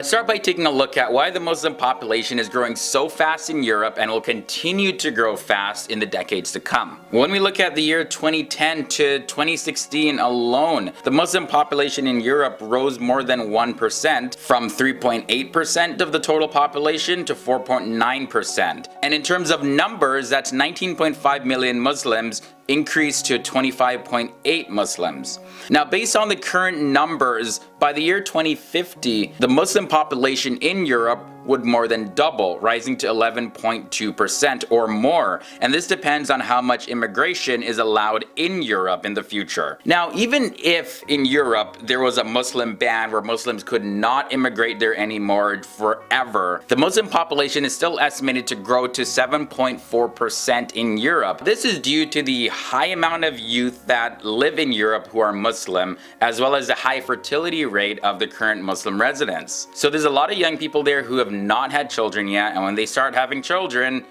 Let's start by taking a look at why the Muslim population is growing so fast in Europe and will continue to grow fast in the decades to come. When we look at the year 2010 to 2016 alone, the Muslim population in Europe rose more than 1%, from 3.8% of the total population to 4.9%. And in terms of numbers, that's 19.5 million Muslims increased to 25.8 Muslims. Now, based on the current numbers, by the year 2050, the Muslim population in Europe would more than double, rising to 11.2% or more. And this depends on how much immigration is allowed in Europe in the future. Now, even if in Europe there was a Muslim ban where Muslims could not immigrate there anymore forever, the Muslim population is still estimated to grow to 7.4% in Europe. This is due to the high amount of youth that live in Europe who are Muslim, as well as the high fertility rate of the current Muslim residents. So there's a lot of young people there who have not had children yet, and when they start having children,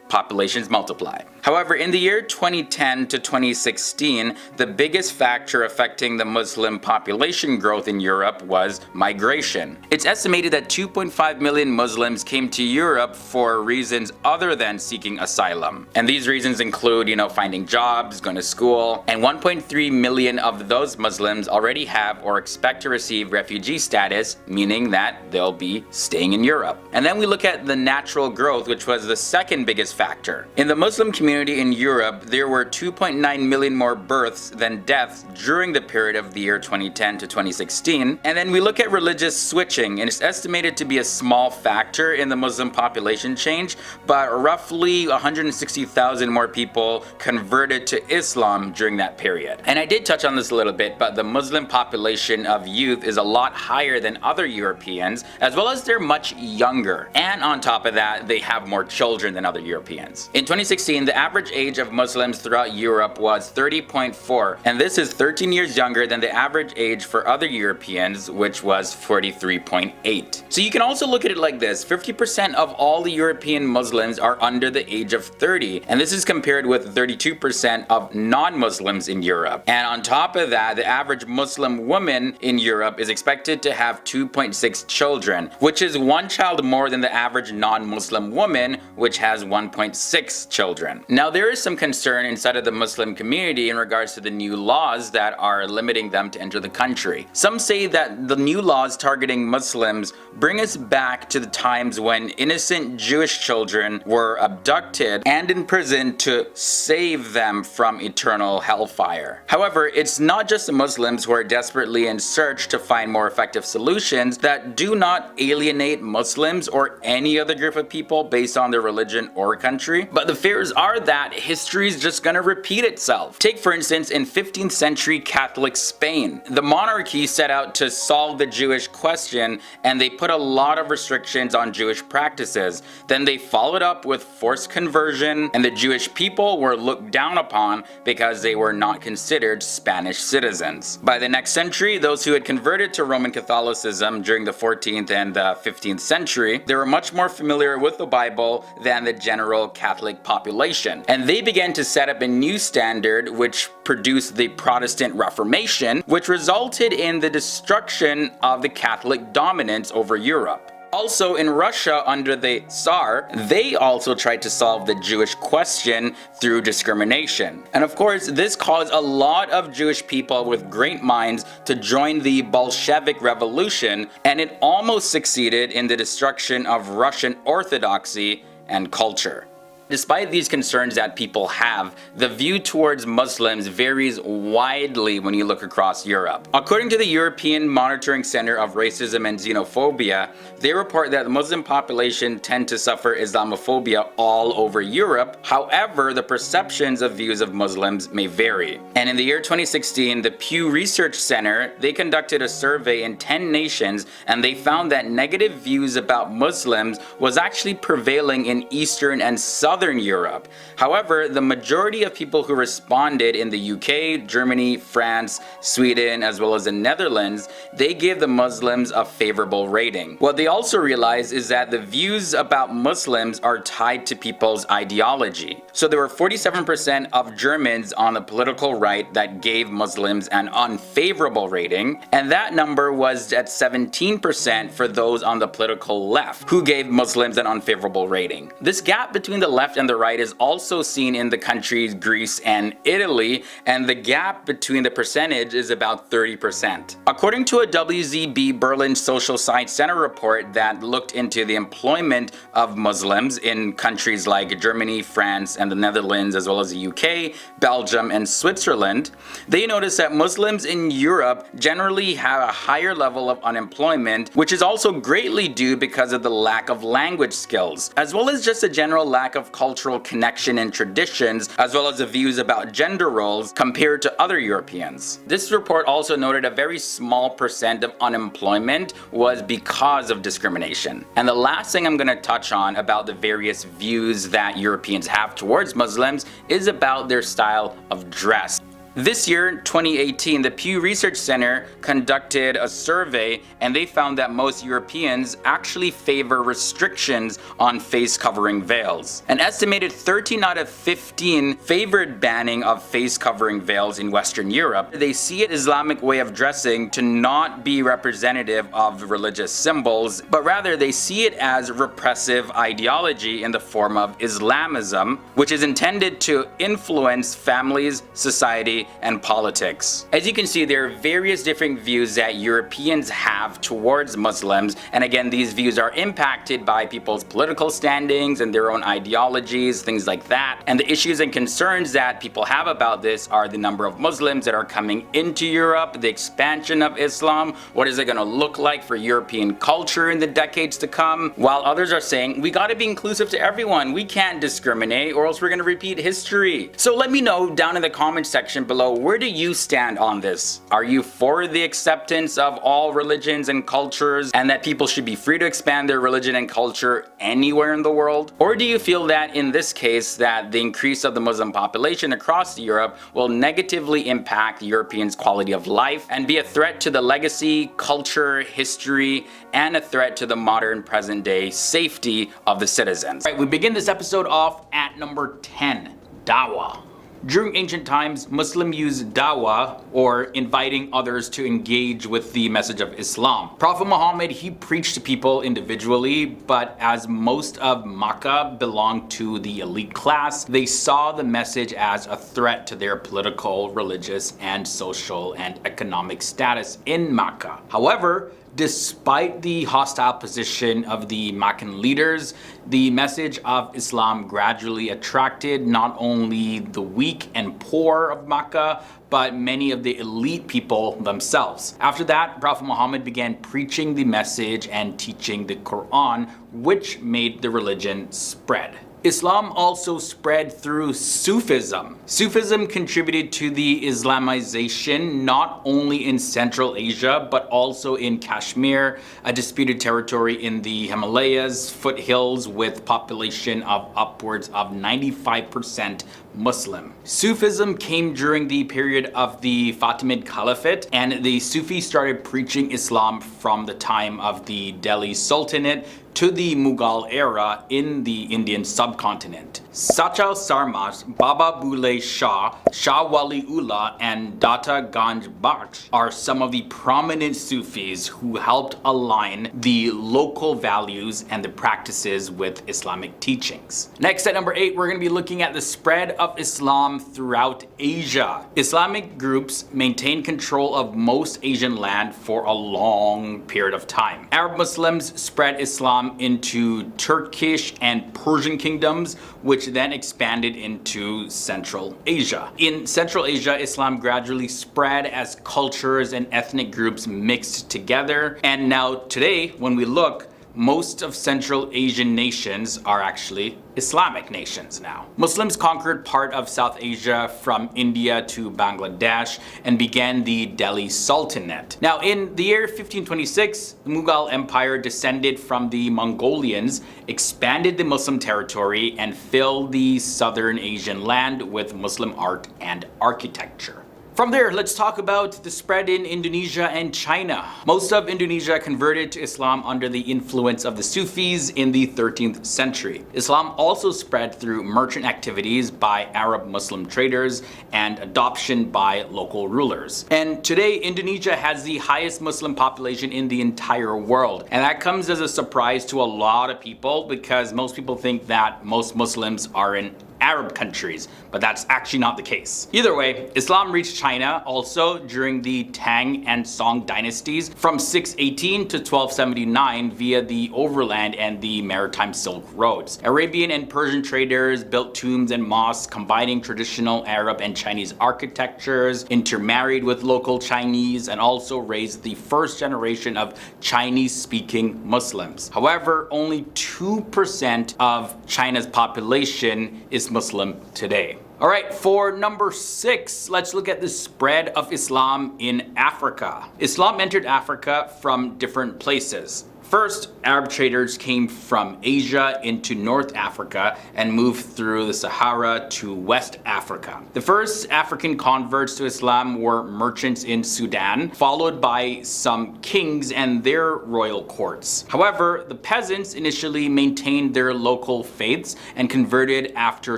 populations multiply. However, in the year 2010 to 2016, the biggest factor affecting the Muslim population growth in Europe was migration. It's estimated that 2.5 million Muslims came to Europe for reasons other than seeking asylum. And these reasons include, finding jobs, going to school, and 1.3 million of those Muslims already have or expect to receive refugee status, meaning that they'll be staying in Europe. And then we look at the natural growth, which was the second biggest factor. In the Muslim community in Europe, there were 2.9 million more births than deaths during the period of the year 2010 to 2016. And then we look at religious switching, and it's estimated to be a small factor in the Muslim population change, but roughly 160,000 more people converted to Islam during that period. And I did touch on this a little bit, but the Muslim population of youth is a lot higher than other Europeans, as well as they're much younger. And on top of that, they have more children than other Europeans. In 2016, the average age of Muslims throughout Europe was 30.4, and this is 13 years younger than the average age for other Europeans, which was 43.8. So you can also look at it like this: 50% of all the European Muslims are under the age of 30, and this is compared with 32% of non-Muslims in Europe. And on top of that, the average Muslim woman in Europe is expected to have 2.6 children, which is one child more than the average non-Muslim woman, which has 1.6 children. Now, there is some concern inside of the Muslim community in regards to the new laws that are limiting them to enter the country. Some say that the new laws targeting Muslims bring us back to the times when innocent Jewish children were abducted and imprisoned to save them from eternal hellfire. However, it's not just the Muslims who are desperately in search to find more effective solutions that do not alienate Muslims or any other group of people based on their religion or country, but the fears are that history is just gonna repeat itself. Take, for instance, in 15th century Catholic Spain. The monarchy set out to solve the Jewish question, and they put a lot of restrictions on Jewish practices. Then they followed up with forced conversion, and the Jewish people were looked down upon because they were not considered Spanish citizens. By the next century, those who had converted to Roman Catholicism during the 14th and the 15th century, they were much more familiar with the Bible than the general Catholic population. And they began to set up a new standard which produced the Protestant Reformation, which resulted in the destruction of the Catholic dominance over Europe. Also, in Russia under the Tsar, they also tried to solve the Jewish question through discrimination. And of course, this caused a lot of Jewish people with great minds to join the Bolshevik Revolution, and it almost succeeded in the destruction of Russian Orthodoxy and culture. Despite these concerns that people have, the view towards Muslims varies widely when you look across Europe. According to the European Monitoring Center of Racism and Xenophobia, they report that the Muslim population tend to suffer Islamophobia all over Europe. However, the perceptions of views of Muslims may vary. And in the year 2016, the Pew Research Center, they conducted a survey in 10 nations, and they found that negative views about Muslims was actually prevailing in Eastern and Southern Southern Europe. However, the majority of people who responded in the UK, Germany, France, Sweden, as well as the Netherlands, they gave the Muslims a favorable rating. What they also realized is that the views about Muslims are tied to people's ideology. So there were 47% of Germans on the political right that gave Muslims an unfavorable rating, and that number was at 17% for those on the political left who gave Muslims an unfavorable rating. This gap between the left and the right is also seen in the countries Greece and Italy, and the gap between the percentage is about 30%. According to a WZB Berlin Social Science Center report that looked into the employment of Muslims in countries like Germany, France, and the Netherlands, as well as the UK, Belgium, and Switzerland, they noticed that Muslims in Europe generally have a higher level of unemployment, which is also greatly due because of the lack of language skills, as well as just a general lack of cultural connection and traditions, as well as the views about gender roles compared to other Europeans. This report also noted a very small percent of unemployment was because of discrimination. And the last thing I'm going to touch on about the various views that Europeans have towards Muslims is about their style of dress. This year, 2018, the Pew Research Center conducted a survey, and they found that most Europeans actually favor restrictions on face covering veils. An estimated 13 out of 15 favored banning of face covering veils in Western Europe. They see an Islamic way of dressing to not be representative of religious symbols, but rather they see it as repressive ideology in the form of Islamism, which is intended to influence families, society, and politics. As you can see, there are various different views that Europeans have towards Muslims, and again, these views are impacted by people's political standings and their own ideologies, things like that. And the issues and concerns that people have about this are the number of Muslims that are coming into Europe, the expansion of Islam, what is it going to look like for European culture in the decades to come, while others are saying we got to be inclusive to everyone, we can't discriminate or else we're going to repeat history. So let me know down in the comment section below, where do you stand on this? Are you for the acceptance of all religions and cultures and that people should be free to expand their religion and culture anywhere in the world? Or do you feel that in this case that the increase of the Muslim population across Europe will negatively impact Europeans' quality of life and be a threat to the legacy, culture, history, and a threat to the modern present day safety of the citizens? All right, we begin this episode off at number 10, Dawah. During ancient times, Muslims used dawah, or inviting others to engage with the message of Islam. Prophet Muhammad, he preached to people individually, but as most of Makkah belonged to the elite class, they saw the message as a threat to their political, religious, and social and economic status in Makkah. However, despite the hostile position of the Meccan leaders, the message of Islam gradually attracted not only the weak and poor of Mecca, but many of the elite people themselves. After that, Prophet Muhammad began preaching the message and teaching the Quran, which made the religion spread. Islam also spread through Sufism. Sufism contributed to the Islamization not only in Central Asia, but also in Kashmir, a disputed territory in the Himalayas foothills with population of upwards of 95% Muslim. Sufism came during the period of the Fatimid Caliphate, and the Sufis started preaching Islam from the time of the Delhi Sultanate to the Mughal era in the Indian subcontinent. Sachal Sarmas, Baba Bule Shah, Shah Wali Ullah, and Data Ganj Bakhsh are some of the prominent Sufis who helped align the local values and the practices with Islamic teachings. Next, at number 8, we're going to be looking at the spread of Islam throughout Asia. Islamic groups maintained control of most Asian land for a long period of time. Arab Muslims spread Islam into Turkish and Persian kingdoms, which then expanded into Central Asia. In Central Asia, Islam gradually spread as cultures and ethnic groups mixed together. And now today, when we look, most of Central Asian nations are actually Islamic nations now. Muslims conquered part of South Asia from India to Bangladesh and began the Delhi Sultanate. Now in the year 1526, the Mughal Empire descended from the Mongolians, expanded the Muslim territory, and filled the southern Asian land with Muslim art and architecture. From there, let's talk about the spread in Indonesia and China. Most of Indonesia converted to Islam under the influence of the Sufis in the 13th century. Islam also spread through merchant activities by Arab Muslim traders and adoption by local rulers. And today, Indonesia has the highest Muslim population in the entire world. And that comes as a surprise to a lot of people because most people think that most Muslims are in Arab countries, but that's actually not the case. Either way, Islam reached China also during the Tang and Song dynasties from 618 to 1279 via the overland and the maritime Silk Roads. Arabian and Persian traders built tombs and mosques combining traditional Arab and Chinese architectures, intermarried with local Chinese, and also raised the first generation of Chinese-speaking Muslims. However, only 2% of China's population is Muslim today. Alright, for number 6, let's look at the spread of Islam in Africa. Islam entered Africa from different places. First, Arab traders came from Asia into North Africa and moved through the Sahara to West Africa. The first African converts to Islam were merchants in Sudan, followed by some kings and their royal courts. However, the peasants initially maintained their local faiths and converted after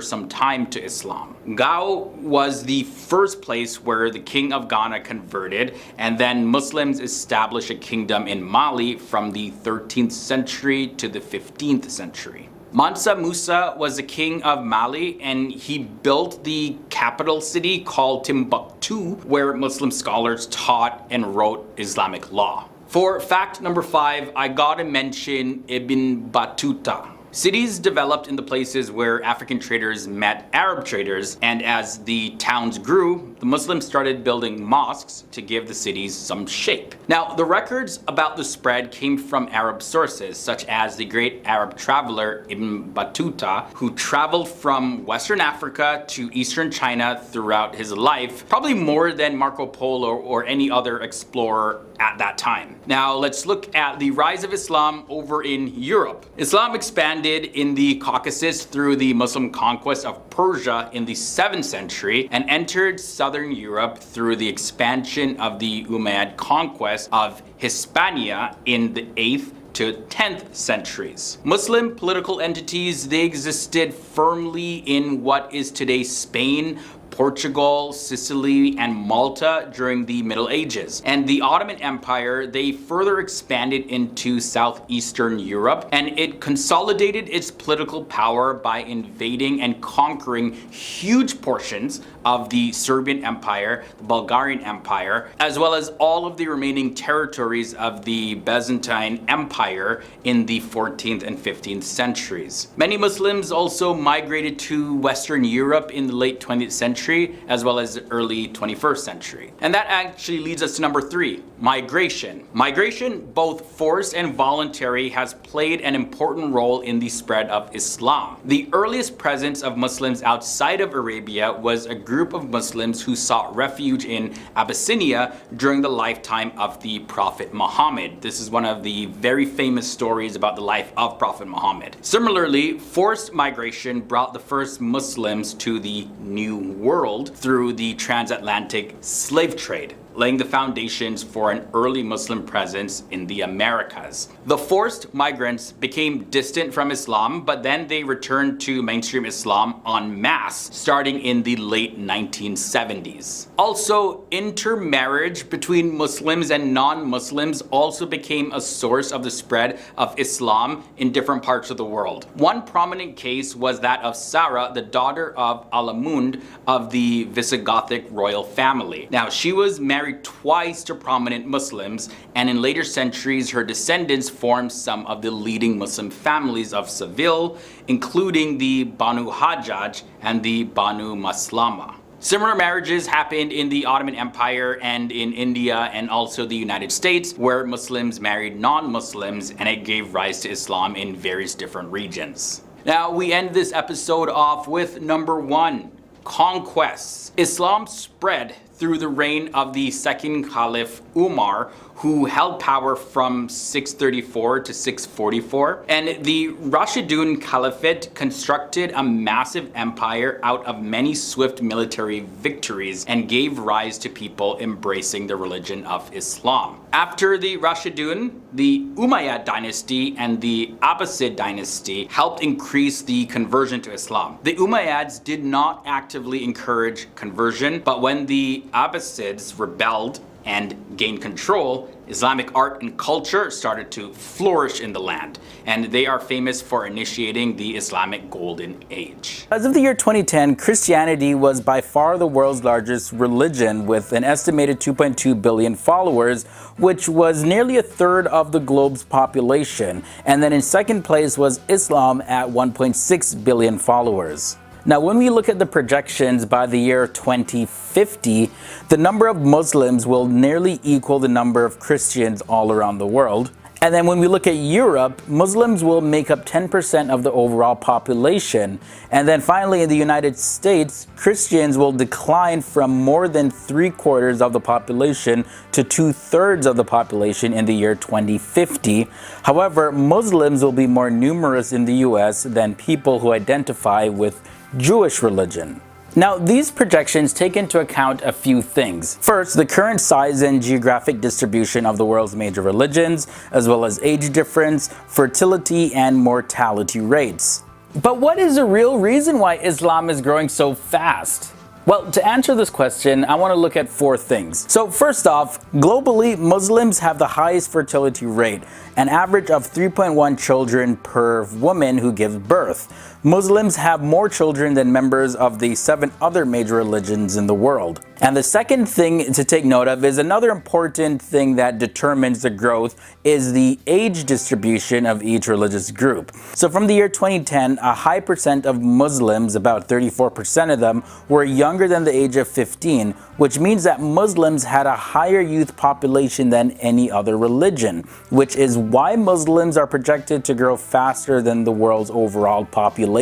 some time to Islam. Gao was the first place where the king of Ghana converted, and then Muslims established a kingdom in Mali from the 13th century to the 15th century. Mansa Musa was the king of Mali, and he built the capital city called Timbuktu, where Muslim scholars taught and wrote Islamic law. For fact number 5, I gotta mention Ibn Battuta. Cities developed in the places where African traders met Arab traders, and as the towns grew, the Muslims started building mosques to give the cities some shape. Now, the records about the spread came from Arab sources, such as the great Arab traveler Ibn Battuta, who traveled from Western Africa to Eastern China throughout his life, probably more than Marco Polo or any other explorer at that time. Now, let's look at the rise of Islam over in Europe. Islam expanded in the Caucasus through the Muslim conquest of Persia in the 7th century and entered southern Europe through the expansion of the Umayyad conquest of Hispania in the 8th to 10th centuries. Muslim political entities, they existed firmly in what is today Spain, Portugal, Sicily, and Malta during the Middle Ages. And the Ottoman Empire, they further expanded into southeastern Europe, and it consolidated its political power by invading and conquering huge portions of the Serbian Empire, the Bulgarian Empire, as well as all of the remaining territories of the Byzantine Empire in the 14th and 15th centuries. Many Muslims also migrated to Western Europe in the late 20th century, as well as the early 21st century. And that actually leads us to number 3, migration. Migration, both forced and voluntary, has played an important role in the spread of Islam. The earliest presence of Muslims outside of Arabia was a group of Muslims who sought refuge in Abyssinia during the lifetime of the Prophet Muhammad. This is one of the very famous stories about the life of Prophet Muhammad. Similarly, forced migration brought the first Muslims to the New World through the transatlantic slave trade, laying the foundations for an early Muslim presence in the Americas. The forced migrants became distant from Islam, but then they returned to mainstream Islam en masse, starting in the late 1970s. Also, intermarriage between Muslims and non-Muslims also became a source of the spread of Islam in different parts of the world. One prominent case was that of Sarah, the daughter of Alamund of the Visigothic royal family. Now, she was married twice to prominent Muslims, and in later centuries her descendants formed some of the leading Muslim families of Seville, including the Banu Hajjaj and the Banu Maslama. Similar marriages happened in the Ottoman Empire and in India and also the United States, where Muslims married non-Muslims, and it gave rise to Islam in various different regions. Now we end this episode off with number 1, conquests. Islam spread through the reign of the second Caliph Umar, who held power from 634 to 644. And the Rashidun Caliphate constructed a massive empire out of many swift military victories and gave rise to people embracing the religion of Islam. After the Rashidun, the Umayyad dynasty and the Abbasid dynasty helped increase the conversion to Islam. The Umayyads did not actively encourage conversion, but when the Abbasids rebelled and gained control, Islamic art and culture started to flourish in the land, and they are famous for initiating the Islamic Golden Age. As of the year 2010, Christianity was by far the world's largest religion, with an estimated 2.2 billion followers, which was nearly a third of the globe's population. And then in second place was Islam at 1.6 billion followers. Now, when we look at the projections by the year 2050, the number of Muslims will nearly equal the number of Christians all around the world. And then when we look at Europe, Muslims will make up 10% of the overall population. And then finally in the United States, Christians will decline from more than 3/4 of the population to 2/3 of the population in the year 2050. However, Muslims will be more numerous in the US than people who identify with Jewish religion. Now, these projections take into account a few things. First, the current size and geographic distribution of the world's major religions, as well as age difference, fertility, and mortality rates. But what is the real reason why Islam is growing so fast? Well, to answer this question, I want to look at 4 things. So first off, globally, Muslims have the highest fertility rate, an average of 3.1 children per woman who gives birth. Muslims have more children than members of the 7 other major religions in the world. And the second thing to take note of is another important thing that determines the growth is the age distribution of each religious group. So from the year 2010, a high percent of Muslims, about 34% of them, were younger than the age of 15, which means that Muslims had a higher youth population than any other religion, which is why Muslims are projected to grow faster than the world's overall population.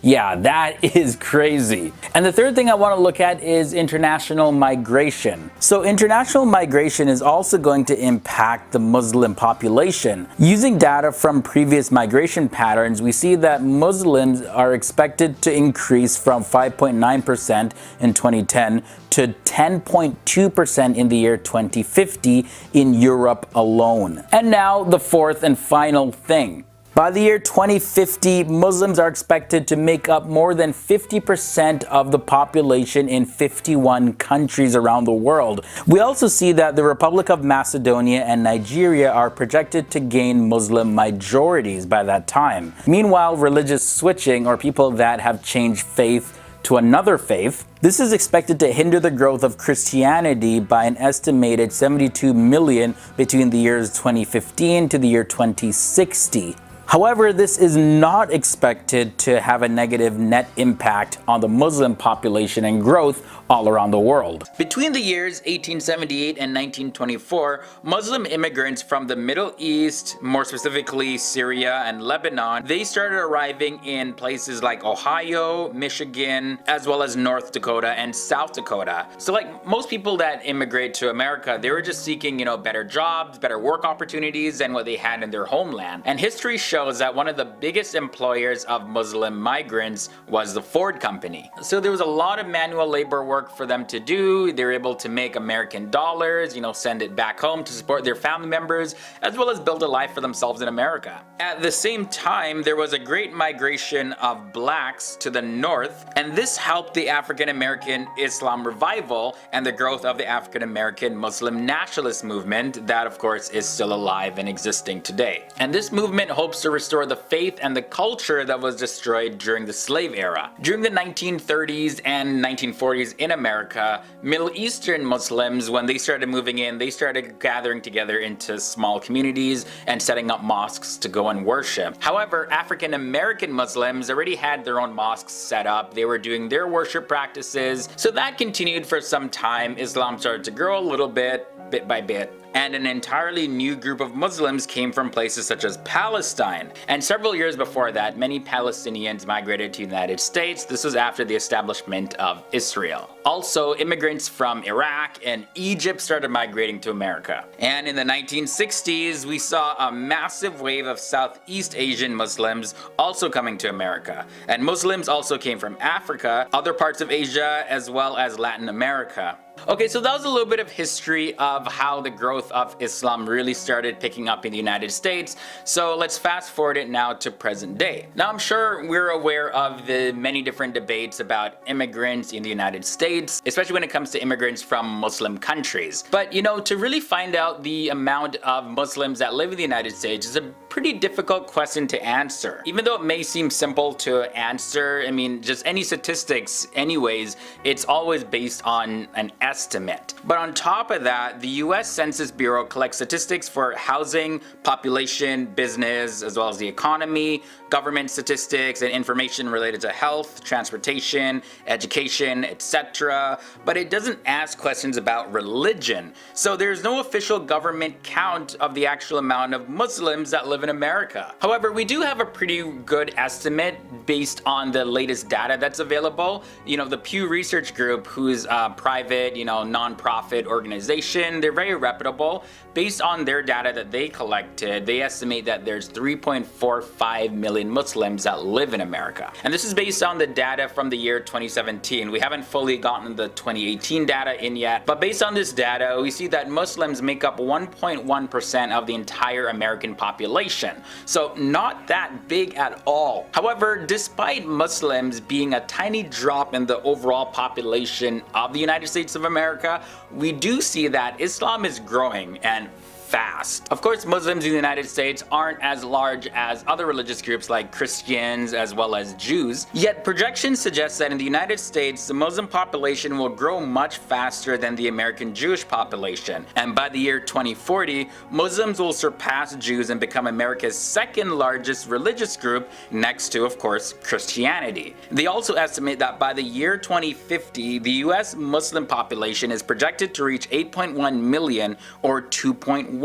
Yeah, that is crazy. And the third thing I want to look at is international migration. So international migration is also going to impact the Muslim population. Using data from previous migration patterns, we see that Muslims are expected to increase from 5.9% in 2010 to 10.2% in the year 2050 in Europe alone. And now the fourth and final thing. By the year 2050, Muslims are expected to make up more than 50% of the population in 51 countries around the world. We also see that the Republic of Macedonia and Nigeria are projected to gain Muslim majorities by that time. Meanwhile, religious switching, or people that have changed faith to another faith, this is expected to hinder the growth of Christianity by an estimated 72 million between the years 2015 to the year 2060. However, this is not expected to have a negative net impact on the Muslim population and growth all around the world. Between the years 1878 and 1924, Muslim immigrants from the Middle East, more specifically Syria and Lebanon, they started arriving in places like Ohio, Michigan, as well as North Dakota and South Dakota. So like most people that immigrate to America, they were just seeking, better jobs, better work opportunities than what they had in their homeland. And history shows that one of the biggest employers of Muslim migrants was the Ford Company. So there was a lot of manual labor work for them to do. They were able to make American dollars, send it back home to support their family members, as well as build a life for themselves in America. At the same time, there was a great migration of blacks to the north, and this helped the African American Islam revival and the growth of the African American Muslim nationalist movement that, of course, is still alive and existing today. And this movement hopes to restore the faith and the culture that was destroyed during the slave era. During the 1930s and 1940s in America, Middle Eastern Muslims, when they started moving in, they started gathering together into small communities and setting up mosques to go and worship. However, African American Muslims already had their own mosques set up. They were doing their worship practices. So that continued for some time. Islam started to grow a little bit by bit. And an entirely new group of Muslims came from places such as Palestine. And several years before that, many Palestinians migrated to the United States. This was after the establishment of Israel. Also, immigrants from Iraq and Egypt started migrating to America. And in the 1960s, we saw a massive wave of Southeast Asian Muslims also coming to America. And Muslims also came from Africa, other parts of Asia, as well as Latin America. Okay, so that was a little bit of history of how the growth of Islam really started picking up in the United States. So let's fast forward it now to present day. Now I'm sure we're aware of the many different debates about immigrants in the United States, especially when it comes to immigrants from Muslim countries. But you know, to really find out the amount of Muslims that live in the United States is a pretty difficult question to answer. Even though it may seem simple to answer, I mean, just any statistics anyways, it's always based on an estimate. But on top of that, the US Census Bureau collects statistics for housing, population, business, as well as the economy, government statistics, and information related to health, transportation, education, etc. But it doesn't ask questions about religion. So there's no official government count of the actual amount of Muslims that live in America. However, we do have a pretty good estimate based on the latest data that's available. You know, the Pew Research Group, who's a private, non-profit organization, they're very reputable. Based on their data that they collected, they estimate that there's 3.45 million Muslims that live in America. And this is based on the data from the year 2017. We haven't fully gotten the 2018 data in yet, but based on this data, we see that Muslims make up 1.1% of the entire American population. So not that big at all. However, despite Muslims being a tiny drop in the overall population of the United States of America, we do see that Islam is growing and fast. Of course, Muslims in the United States aren't as large as other religious groups like Christians as well as Jews, yet projections suggest that in the United States, the Muslim population will grow much faster than the American Jewish population. And by the year 2040, Muslims will surpass Jews and become America's second largest religious group, next to, of course, Christianity. They also estimate that by the year 2050, the US Muslim population is projected to reach 8.1 million, or 2.1%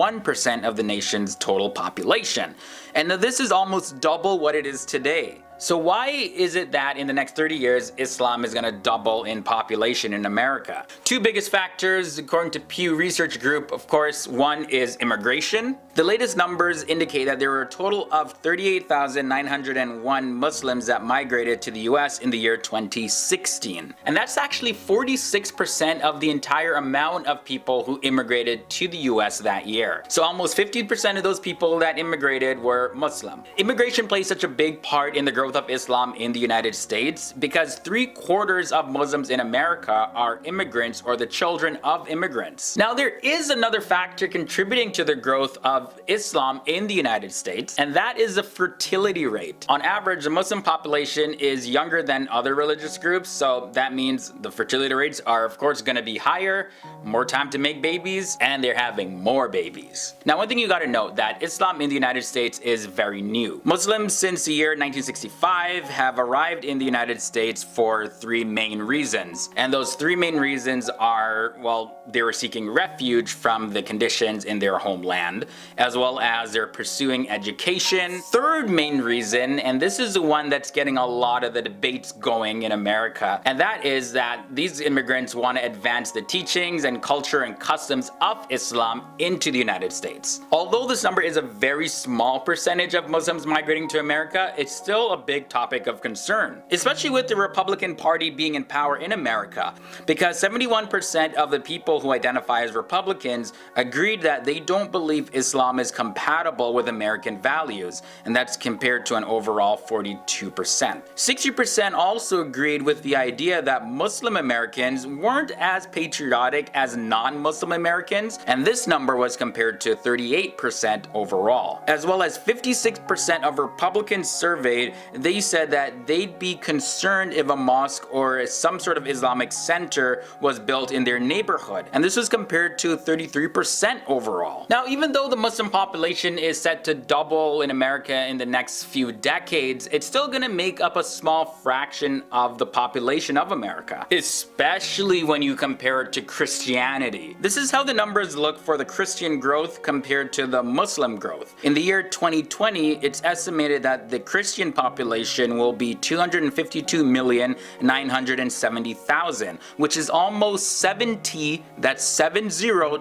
of the nation's total population. And now this is almost double what it is today. So why is it that in the next 30 years, Islam is going to double in population in America? Two biggest factors, according to Pew Research Group, of course, one is immigration. The latest numbers indicate that there were a total of 38,901 Muslims that migrated to the US in the year 2016. And that's actually 46% of the entire amount of people who immigrated to the US that year. So almost 50% of those people that immigrated were Muslim. Immigration plays such a big part in the growth of Islam in the United States because 3/4 of Muslims in America are immigrants or the children of immigrants. Now, there is another factor contributing to the growth of Islam in the United States, and that is the fertility rate. On average, the Muslim population is younger than other religious groups, so that means the fertility rates are, of course, going to be higher, more time to make babies, and they're having more babies. Now, one thing you got to note that Islam in the United States is very new. Muslims since the year 1965 have arrived in the United States for three main reasons. And those three main reasons are, well, they were seeking refuge from the conditions in their homeland, as well as they're pursuing education. Third main reason, and this is the one that's getting a lot of the debates going in America, and that is that these immigrants want to advance the teachings and culture and customs of Islam into the United States. Although this number is a very small percentage of Muslims migrating to America, it's still a big topic of concern, especially with the Republican Party being in power in America, because 71% of the people who identify as Republicans agreed that they don't believe Islam is compatible with American values, and that's compared to an overall 42%. 60% also agreed with the idea that Muslim Americans weren't as patriotic as non-Muslim Americans, and this number was compared to 38% overall. As well as 56% of Republicans surveyed they said that they'd be concerned if a mosque or some sort of Islamic center was built in their neighborhood. And this was compared to 33% overall. Now, even though the Muslim population is set to double in America in the next few decades, it's still gonna make up a small fraction of the population of America, especially when you compare it to Christianity. This is how the numbers look for the Christian growth compared to the Muslim growth. In the year 2020, it's estimated that the Christian population will be 252,970,000, which is almost 70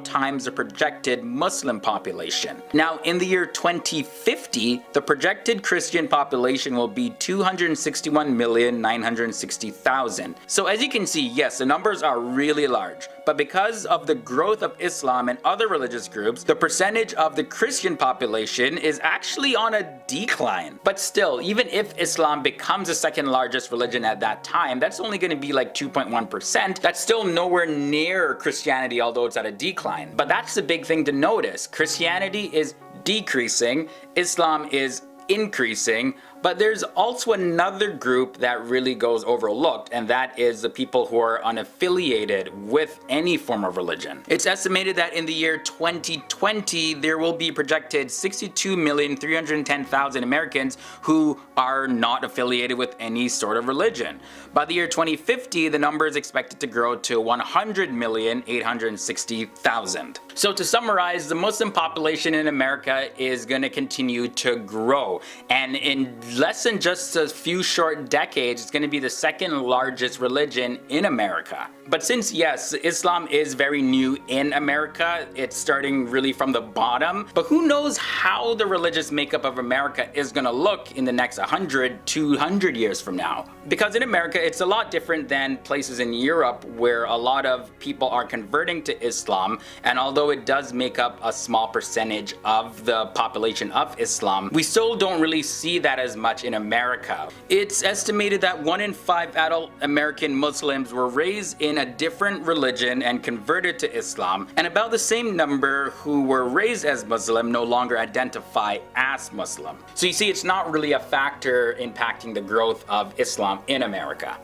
times the projected Muslim population. Now, in the year 2050, the projected Christian population will be 261,960,000. So as you can see, yes, the numbers are really large. But because of the growth of Islam and other religious groups, the percentage of the Christian population is actually on a decline. But still, even if Islam becomes the second largest religion at that time, that's only going to be like 2.1%. That's still nowhere near Christianity, although it's at a decline. But that's the big thing to notice. Christianity is decreasing, Islam is increasing, but there's also another group that really goes overlooked, and that is the people who are unaffiliated with any form of religion. It's estimated that in the year 2020, there will be projected 62,310,000 Americans who are not affiliated with any sort of religion. By the year 2050, the number is expected to grow to 100,860,000. So to summarize, the Muslim population in America is going to continue to grow, and in less than just a few short decades, it's going to be the second largest religion in America. But since, yes, Islam is very new in America, it's starting really from the bottom, but who knows how the religious makeup of America is going to look in the next 100, 200 years from now. Because in America, it's a lot different than places in Europe where a lot of people are converting to Islam, and although it does make up a small percentage of the population of Islam, we still don't really see that as much in America. It's estimated that 1 in 5 adult American Muslims were raised in a different religion and converted to Islam, and about the same number who were raised as Muslim no longer identify as Muslim. So you see, it's not really a factor impacting the growth of Islam in America.